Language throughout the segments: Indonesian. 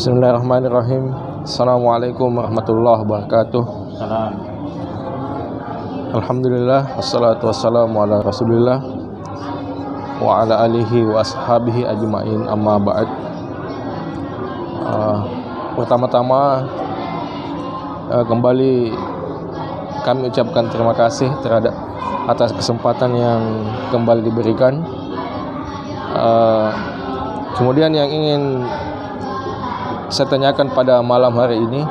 Bismillahirrahmanirrahim. Assalamualaikum warahmatullahi wabarakatuh. Salam. Alhamdulillah, wassalatu wassalamu ala rasulillah wa ala alihi wa ashabihi ajma'in, amma ba'd. Pertama-tama kembali kami ucapkan terima kasih terhadap atas kesempatan yang kembali diberikan. Kemudian yang ingin saya tanyakan pada malam hari ini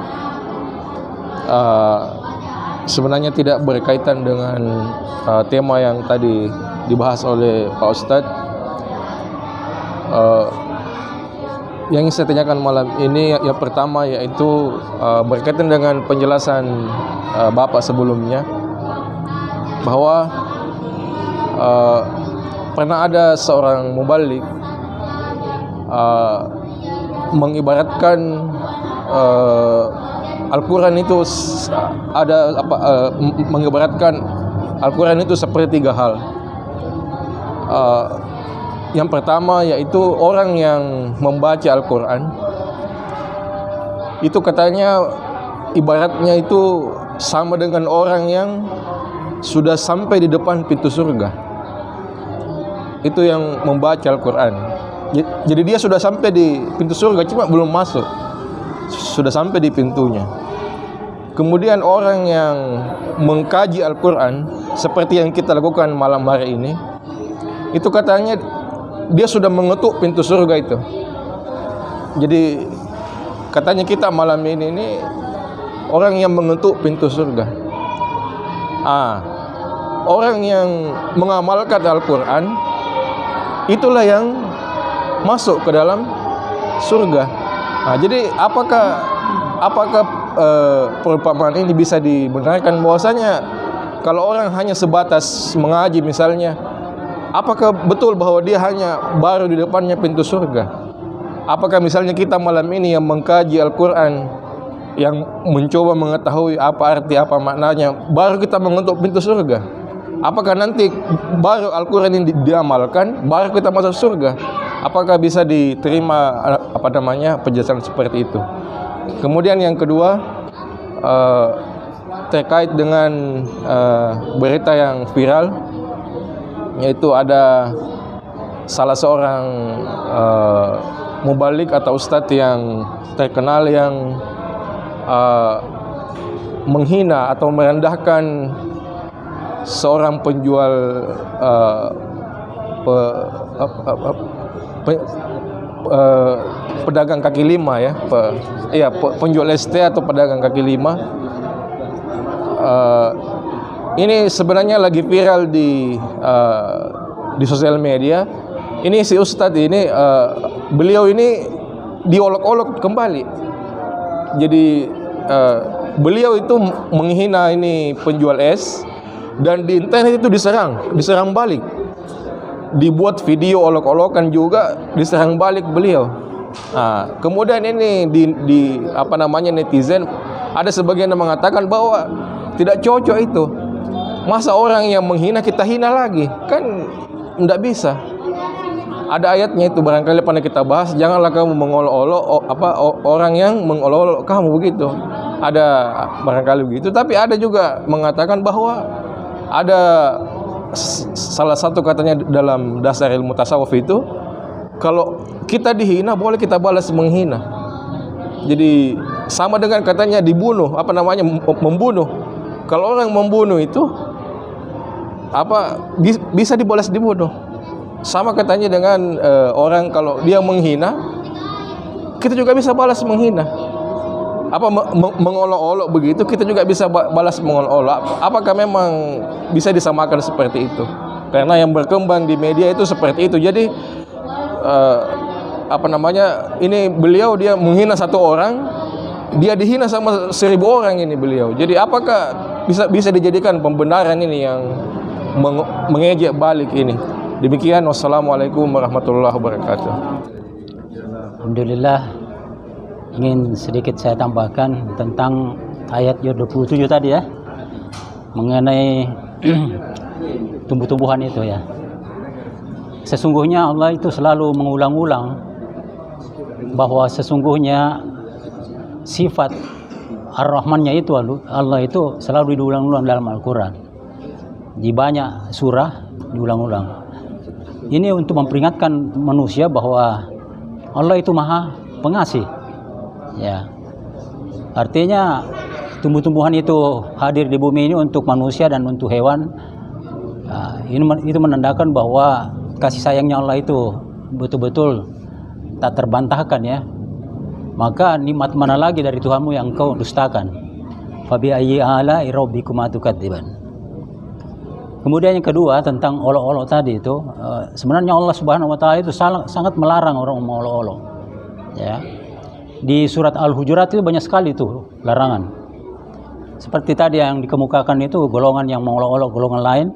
sebenarnya tidak berkaitan dengan tema yang tadi dibahas oleh Pak Ustadz. Yang ingin saya tanyakan malam ini yang pertama yaitu berkaitan dengan penjelasan Bapak sebelumnya bahwa pernah ada seorang mubalik mengibaratkan Al-Quran itu mengibaratkan Al-Quran itu seperti tiga hal. Yang pertama yaitu orang yang membaca Al-Quran itu katanya ibaratnya itu sama dengan orang yang sudah sampai di depan pintu surga. Itu yang membaca Al-Quran. Jadi dia sudah sampai di pintu surga, cuma belum masuk. Sudah sampai di pintunya. Kemudian orang yang mengkaji Al-Quran seperti yang kita lakukan malam hari ini, itu katanya dia sudah mengetuk pintu surga itu. Jadi katanya kita malam ini orang yang mengetuk pintu surga. Orang yang mengamalkan Al-Quran itulah yang masuk ke dalam surga. Jadi apakah perumpamaan ini bisa dibenarkan bahwasanya kalau orang hanya sebatas mengaji misalnya, apakah betul bahwa dia hanya baru di depannya pintu surga? Apakah misalnya kita malam ini yang mengkaji Al-Quran, yang mencoba mengetahui apa arti, apa maknanya, baru kita mengetuk pintu surga? Apakah nanti baru Al-Quran ini diamalkan, baru kita masuk surga? Apakah bisa diterima penjelasan seperti itu? Kemudian yang kedua terkait dengan berita yang viral, yaitu ada salah seorang mubalik atau ustadz yang terkenal yang menghina atau merendahkan seorang penjual pedagang kaki lima penjual ST atau pedagang kaki lima. Ini sebenarnya lagi viral di sosial media. Ini si Ustadz ini beliau ini diolok-olok kembali. Jadi beliau itu menghina ini penjual es, dan di internet itu diserang balik. Dibuat video olok-olokan juga, diserang balik beliau. Kemudian ini di netizen ada sebagian yang mengatakan bahwa tidak cocok itu. Masa orang yang menghina kita hina lagi? Kan tidak bisa. Ada ayatnya itu, barangkali pernah kita bahas, janganlah kamu mengolok-olok orang yang mengolok-olok kamu, begitu. Ada barangkali begitu, tapi ada juga mengatakan bahwa ada salah satu katanya dalam dasar ilmu tasawuf itu, kalau kita dihina boleh kita balas menghina. Jadi sama dengan katanya dibunuh, membunuh. Kalau orang membunuh itu bisa dibalas dibunuh. Sama katanya dengan orang kalau dia menghina, kita juga bisa balas menghina. Mengolok-olok begitu, kita juga bisa balas mengolok-olok. Apakah memang bisa disamakan seperti itu? Karena yang berkembang di media itu seperti itu. Jadi ini beliau dia menghina satu orang, dia dihina sama 1000 orang ini beliau. Jadi apakah bisa dijadikan pembenaran ini yang mengejek balik ini? Demikian, wassalamualaikum warahmatullahi wabarakatuh. Alhamdulillah. Ingin sedikit saya tambahkan tentang ayat 27 tadi ya, mengenai tumbuh-tumbuhan itu ya. Sesungguhnya Allah itu selalu mengulang-ulang bahwa sesungguhnya sifat Ar-Rahmannya itu Allah itu selalu diulang-ulang dalam Al-Quran. Di banyak surah diulang-ulang. Ini untuk memperingatkan manusia bahwa Allah itu Maha Pengasih. Ya. Artinya tumbuh-tumbuhan itu hadir di bumi ini untuk manusia dan untuk hewan. Nah, itu menandakan bahwa kasih sayangnya Allah itu betul-betul tak terbantahkan ya. Maka nikmat mana lagi dari Tuhanmu yang kau dustakan? Fabi ayyi ala'i rabbikuma tukadziban. Kemudian yang kedua tentang olok-olok tadi itu, sebenarnya Allah Subhanahu wa taala itu sangat melarang orang mengolok-olok. Ya. Di surat Al-Hujurat itu banyak sekali itu larangan. Seperti tadi yang dikemukakan itu golongan yang mengolok-olok golongan lain,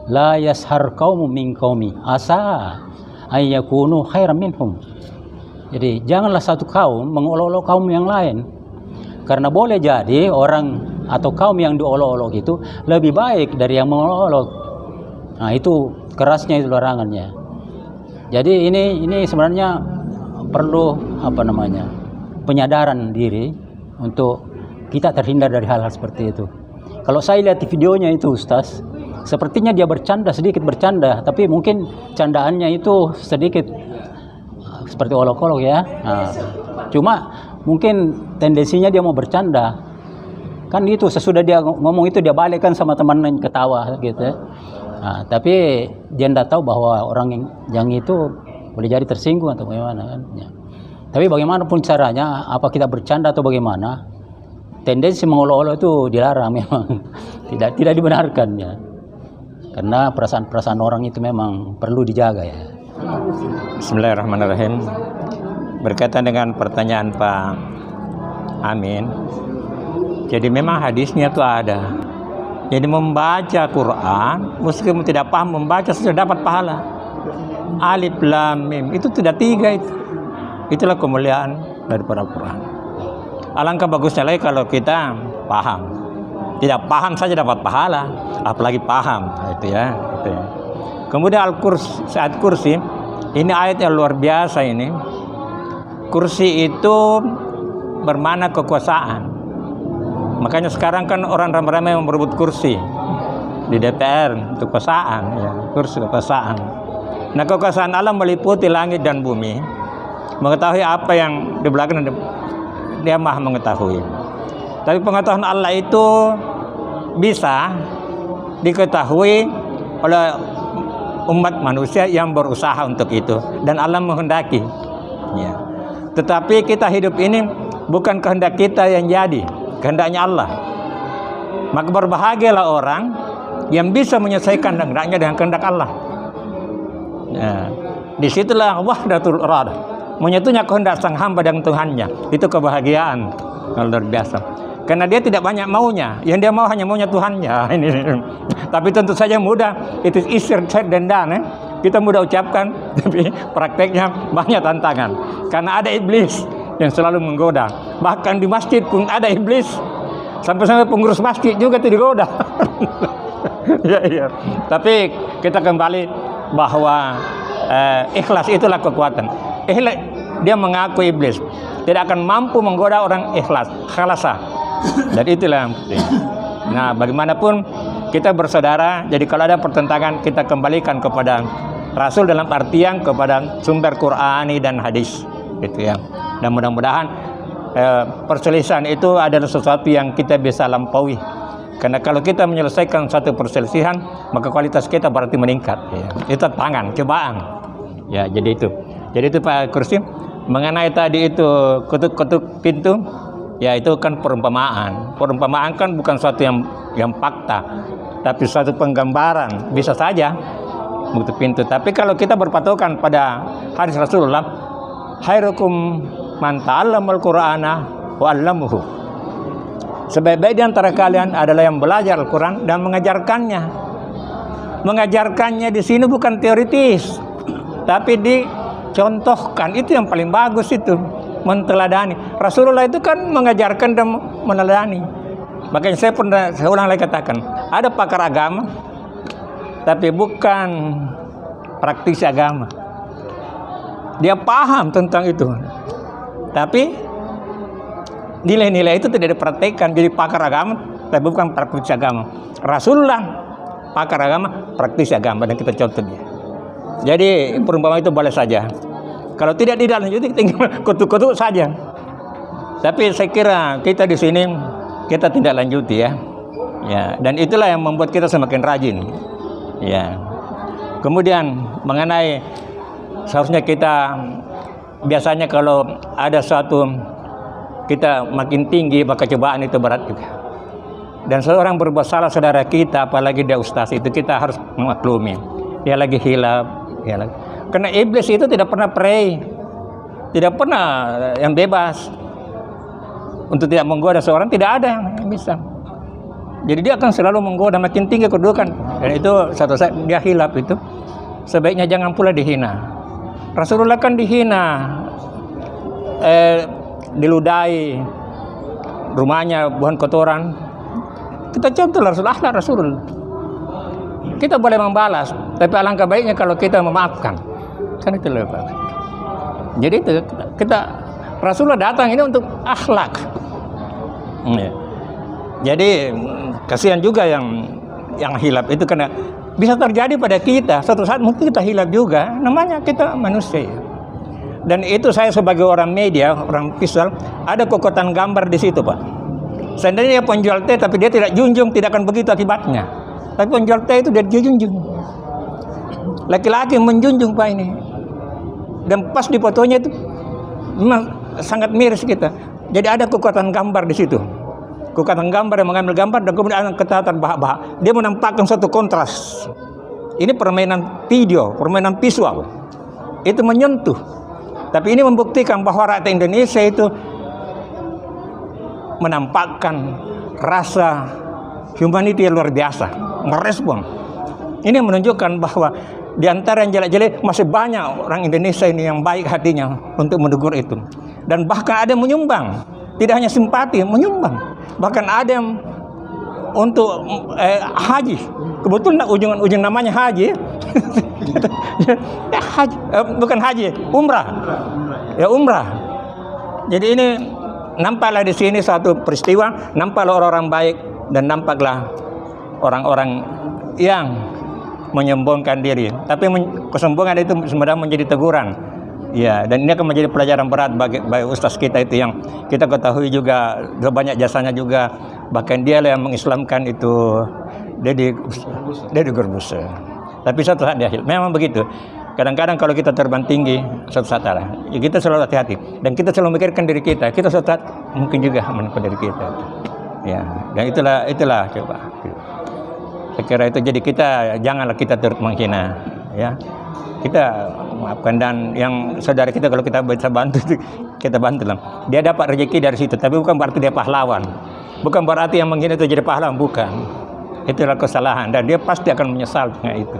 la yashar qaumun min qaumi asa ay yakunu khairan minhum. Jadi janganlah satu kaum mengolok-olok kaum yang lain. Karena boleh jadi orang atau kaum yang diolok-olok itu lebih baik dari yang mengolok-olok. Nah, itu kerasnya itu larangannya. Jadi ini sebenarnya perlu penyadaran diri untuk kita terhindar dari hal-hal seperti itu. Kalau saya lihat di videonya itu Ustaz, sepertinya dia sedikit bercanda, tapi mungkin candaannya itu sedikit seperti olok-olok ya. Nah, cuma mungkin tendensinya dia mau bercanda. Kan itu sesudah dia ngomong itu dia balikkan sama teman yang ketawa gitu ya. Nah, tapi dia tidak tahu bahwa orang yang itu boleh jadi tersinggung atau bagaimana kan. Ya. Tapi bagaimanapun caranya, apa kita bercanda atau bagaimana, tendensi mengolok-olok itu dilarang memang. Tidak dibenarkan ya. Karena perasaan-perasaan orang itu memang perlu dijaga ya. Bismillahirrahmanirrahim. Berkaitan dengan pertanyaan Pak Amin, jadi memang hadisnya itu ada. Jadi membaca Quran, meskipun tidak paham membaca sudah dapat pahala. Alif Lam Mim itu tidak 3 itu. Itulah kemuliaan daripada Quran. Alangkah bagusnya lagi kalau kita paham. Tidak paham saja dapat pahala, apalagi paham itu ya. Kemudian saat kursi, ini ayat yang luar biasa ini. Kursi itu bermakna kekuasaan. Makanya sekarang kan orang ramai-ramai merebut kursi di DPR, kekuasaan, ya, kursi kekuasaan. Nah, kekuasaan Allah meliputi langit dan bumi. Mengetahui apa yang di belakang, dia Maha mengetahui. Tapi pengetahuan Allah itu bisa diketahui oleh umat manusia yang berusaha untuk itu, dan Allah menghendaki. Ya. Tetapi kita hidup ini bukan kehendak kita yang jadi, kehendaknya Allah. Maka berbahagialah orang yang bisa menyelesaikan kehendaknya dengan kehendak Allah. Ya. Disitulah wahdatul iradah, menyatunya kehendak sang hamba dengan Tuhannya. Itu kebahagiaan yang luar biasa. Karena dia tidak banyak maunya, yang dia mau hanya maunya Tuhannya. Ini. Tapi tentu saja mudah, itu isir dan kita mudah ucapkan, tapi prakteknya banyak tantangan. Karena ada iblis yang selalu menggoda. Bahkan di masjid pun ada iblis. Sampai-sampai pengurus masjid juga itu digoda. Ya. Tapi kita kembali bahwa ikhlas itulah kekuatan. Ikhlas, dia mengaku iblis tidak akan mampu menggoda orang ikhlas, khalasa. Dan itulah yang penting. Nah, bagaimanapun kita bersaudara. Jadi kalau ada pertentangan, kita kembalikan kepada Rasul dalam artian kepada sumber Qur'ani dan hadis, gitu ya. Dan mudah-mudahan perselisihan itu adalah sesuatu yang kita bisa lampaui. Karena kalau kita menyelesaikan satu perselisihan, maka kualitas kita berarti meningkat. Ya. Itu tantangan, cobaan. Ya, jadi itu. Jadi itu Pak Kursi. Mengenai tadi itu ketuk-ketuk pintu. Ya, itu kan perumpamaan. Perumpamaan kan bukan suatu yang fakta, tapi suatu penggambaran. Bisa saja bukti pintu. Tapi kalau kita berpatokan pada hadis Rasulullah, khairukum man ta'allamal Qur'ana wa 'allamahu. Sebaik-baik di antara kalian adalah yang belajar Al-Qur'an dan mengajarkannya. Mengajarkannya di sini bukan teoritis, tapi dicontohkan. Itu yang paling bagus itu. Menteladani. Rasulullah itu kan mengajarkan dan meneladani. Makanya saya ulang lagi katakan, ada pakar agama tapi bukan praktisi agama. Dia paham tentang itu, Tapi nilai-nilai itu tidak dipraktekkan. Jadi pakar agama, tapi bukan praktisi agama. Rasulullah pakar agama, praktisi agama, dan kita contoh dia. Jadi perumpamaan itu boleh saja. Kalau tidak lanjuti, tinggal kutuk-kutuk saja. Tapi saya kira kita di sini kita tidak lanjuti ya. Ya, dan itulah yang membuat kita semakin rajin. Ya. Kemudian mengenai seharusnya kita biasanya kalau ada suatu kita makin tinggi maka cobaan itu berat juga. Dan seorang berbuat salah saudara kita, apalagi dia ustaz, itu kita harus memaklumi. Dia lagi hilaf, ya lagi. Karena iblis itu tidak pernah pray, tidak pernah yang bebas untuk tidak menggoda seorang, tidak ada yang bisa. Jadi dia akan selalu menggoda, makin tinggi kedudukan. Dan itu satu saat dia hilaf itu, sebaiknya jangan pula dihina. Rasulullah kan dihina, diludahi, rumahnya bukan kotoran. Kita contoh Rasulullah. Kita boleh membalas, tapi alangkah baiknya kalau kita memaafkan. Kan itu lebih baik. Jadi itu kita Rasulullah datang ini untuk akhlak. Ya. Jadi kasihan juga yang hilaf itu, karena bisa terjadi pada kita suatu saat mungkin kita hilaf juga, namanya kita manusia. Dan itu saya sebagai orang media, orang visual, ada kekuatan gambar di situ, Pak. Seandainya dia penjual teh tapi dia tidak junjung, tidak akan begitu akibatnya. Tapi penjual teh itu dia junjung. Laki-laki menjunjung, Pak, ini. Dan pas di fotonya itu memang sangat miris kita. Jadi ada kekuatan gambar di situ. Kekuatan gambar yang mengambil gambar dan kemudian ketatan bahak-bahak. Dia menampakkan satu kontras. Ini permainan video, permainan visual. Itu menyentuh. Tapi ini membuktikan bahwa rakyat Indonesia itu menampakkan rasa humanity yang luar biasa, merespon. Ini menunjukkan bahwa di antara yang jelek-jelek masih banyak orang Indonesia ini yang baik hatinya untuk menegur itu. Dan bahkan ada yang menyumbang, tidak hanya simpati, menyumbang. Bahkan ada yang untuk haji. Kebetulan ujung namanya haji. Haji, bukan haji, umrah. Ya, umrah. Jadi ini nampaklah di sini suatu peristiwa, nampaklah orang-orang baik dan nampaklah orang-orang yang menyombongkan diri. Tapi kesombongan itu sebenarnya menjadi teguran. Ya, dan ini akan menjadi pelajaran berat bagi ustaz kita itu yang kita ketahui juga banyak jasanya juga. Bahkan dia yang mengislamkan itu Deddy Corbuzier. Tapi suatu saat dia memang begitu. Kadang-kadang kalau kita terbang tinggi, suatu saat ya kita selalu hati-hati. Dan kita selalu memikirkan diri kita. Kita suatu saat mungkin juga menimpa diri kita. Ya, dan itulah coba. Saya kira itu, jadi kita janganlah kita turut menghina, ya. Kita maafkan, dan yang saudara kita kalau kita bisa bantu kita bantulah. Dia dapat rezeki dari situ, tapi bukan berarti dia pahlawan. Bukan berarti yang menghina itu jadi pahlawan, bukan. Itulah kesalahan, dan dia pasti akan menyesal dengan itu.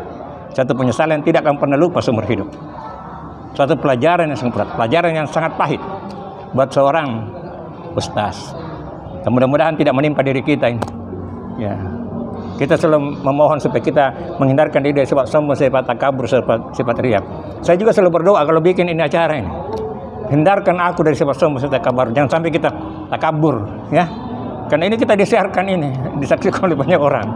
Satu penyesalan yang tidak akan pernah lupa seumur hidup. Suatu pelajaran yang sangat berat, pelajaran yang sangat pahit buat seorang ustaz. Mudah-mudahan tidak menimpa diri kita ini. Ya. Kita selalu memohon supaya kita menghindarkan diri dari sifat sombong, sifat takabur, sifat riya. Saya juga selalu berdoa kalau bikin ini acara ini, hindarkan aku dari sifat sombong, sifat takabur. Jangan sampai kita takabur, ya. Karena ini kita disiarkan ini, disaksikan oleh banyak orang.